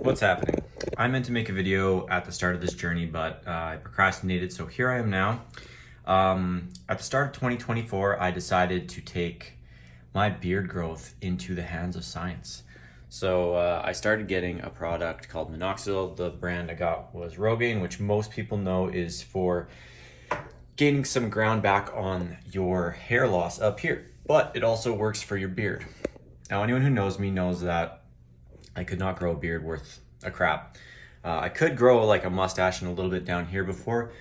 What's happening? I meant to make a video at the start of this journey, but I procrastinated, so here I am now. At the start of 2024, I decided to take my beard growth into the hands of science. So I started getting a product called minoxidil. The brand I got was Rogaine, which most people know is for gaining some ground back on your hair loss up here, but it also works for your beard. Now, anyone who knows me knows that I could not grow a beard worth a crap. I could grow like a mustache and a little bit down here before,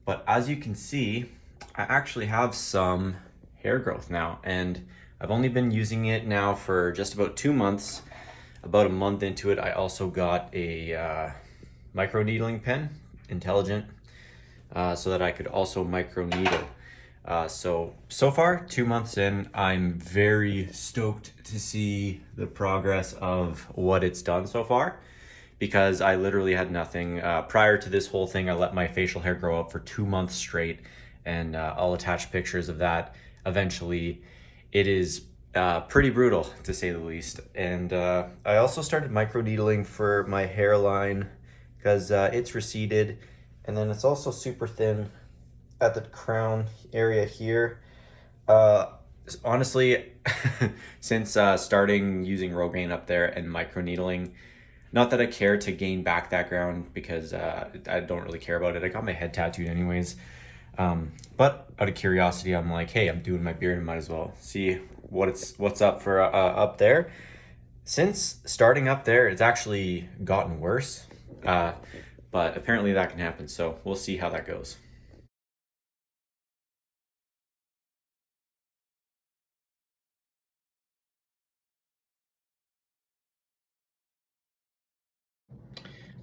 but as you can see, I actually have some hair growth now, and I've only been using it now for just about 2 months. About a month into it, I also got a microneedling pen, intelligent, so that I could also microneedle. So far, 2 months in, I'm very stoked to see the progress of what it's done so far, because I literally had nothing. Prior to this whole thing, I let my facial hair grow up for 2 months straight, and I'll attach pictures of that eventually. It is pretty brutal, to say the least. And I also started microneedling for my hairline because it's receded, and then it's also super thin at the crown area here. Honestly, since starting using Rogaine up there and microneedling, not that I care to gain back that ground, because I don't really care about it. I got my head tattooed anyways. But out of curiosity, I'm like, hey, I'm doing my beard, I might as well see what's up for up there. Since starting up there, it's actually gotten worse. But apparently that can happen, so we'll see how that goes.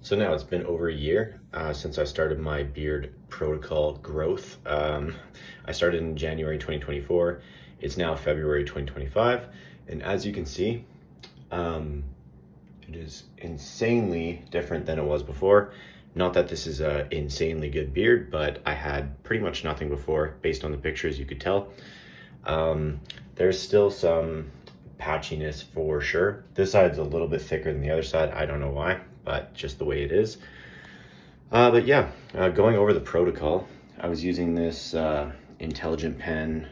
So now it's been over a year since I started my beard protocol growth. I started in January 2024. It's now February 2025. And as you can see, it is insanely different than it was before. Not that this is an insanely good beard, but I had pretty much nothing before. Based on the pictures, you could tell. There's still some patchiness for sure. This side's a little bit thicker than the other side. I don't know why, but just the way it is. But yeah, going over the protocol, I was using this intelligent pen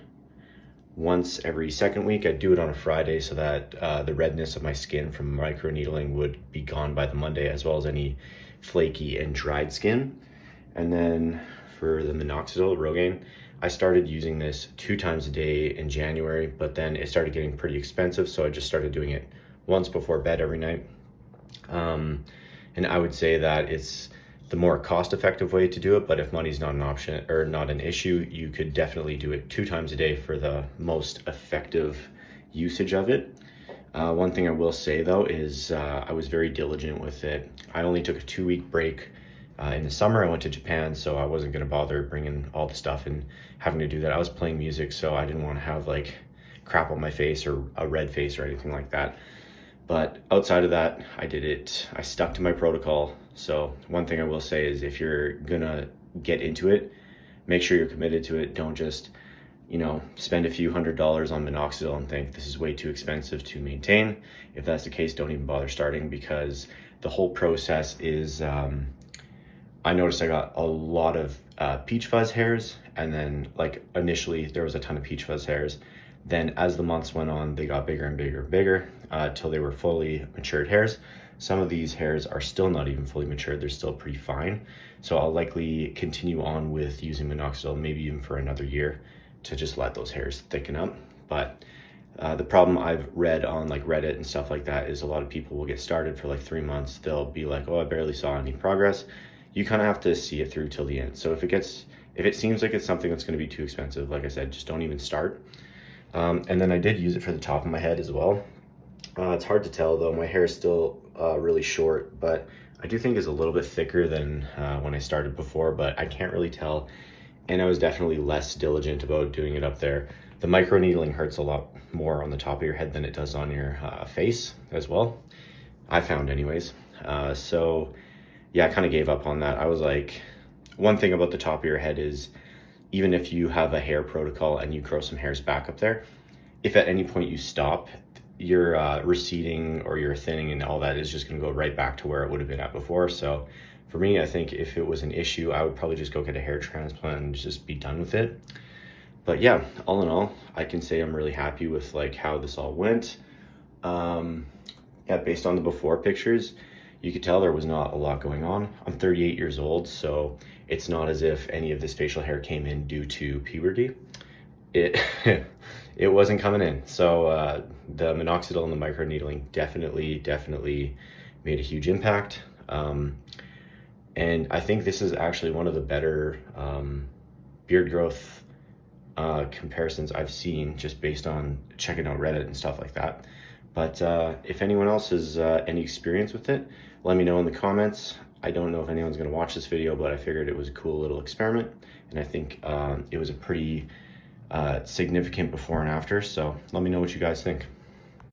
once every second week. I'd do it on a Friday so that the redness of my skin from microneedling would be gone by the Monday, as well as any flaky and dried skin. And then for the minoxidil, Rogaine, I started using this 2 times a day in January, but then it started getting pretty expensive, so I just started doing it once before bed every night. And I would say that it's the more cost-effective way to do it, but if money's not an option or not an issue, you could definitely do it 2 times a day for the most effective usage of it. One thing I will say though is I was very diligent with it. I only took a 2-week break. In the summer, I went to Japan, so I wasn't going to bother bringing all the stuff and having to do that. I was playing music, so I didn't want to have like crap on my face or a red face or anything like that. But outside of that, I did it. I stuck to my protocol. So one thing I will say is if you're gonna get into it, make sure you're committed to it. Don't just, spend a few $100s on minoxidil and think this is way too expensive to maintain. If that's the case, don't even bother starting, because the whole process is, I noticed I got a lot of peach fuzz hairs, and then like initially there was a ton of peach fuzz hairs. Then as the months went on, they got bigger and bigger and bigger till they were fully matured hairs. Some of these hairs are still not even fully matured. They're still pretty fine. So I'll likely continue on with using minoxidil, maybe even for another year, to just let those hairs thicken up. But the problem I've read on like Reddit and stuff like that is a lot of people will get started for like 3 months. They'll be like, oh, I barely saw any progress. You kind of have to see it through till the end. So if it seems like it's something that's going to be too expensive, like I said, just don't even start. And then I did use it for the top of my head as well. It's hard to tell though, my hair is still really short, but I do think it's a little bit thicker than when I started before, but I can't really tell. And I was definitely less diligent about doing it up there. The microneedling hurts a lot more on the top of your head than it does on your face as well, I found anyways. So yeah, I kind of gave up on that. I was like, one thing about the top of your head is, even if you have a hair protocol and you grow some hairs back up there, if at any point you stop, your receding or your thinning and all that is just going to go right back to where it would have been at before. So for me, I think if it was an issue, I would probably just go get a hair transplant and just be done with it. But yeah, all in all, I can say I'm really happy with like how this all went. Yeah, based on the before pictures, you could tell there was not a lot going on. I'm 38 years old, so it's not as if any of this facial hair came in due to puberty. It it wasn't coming in. So the minoxidil and the microneedling definitely made a huge impact. And I think this is actually one of the better beard growth comparisons I've seen, just based on checking out Reddit and stuff like that. But if anyone else has any experience with it, let me know in the comments. I don't know if anyone's going to watch this video, but I figured it was a cool little experiment, and I think it was a pretty significant before and after. So let me know what you guys think.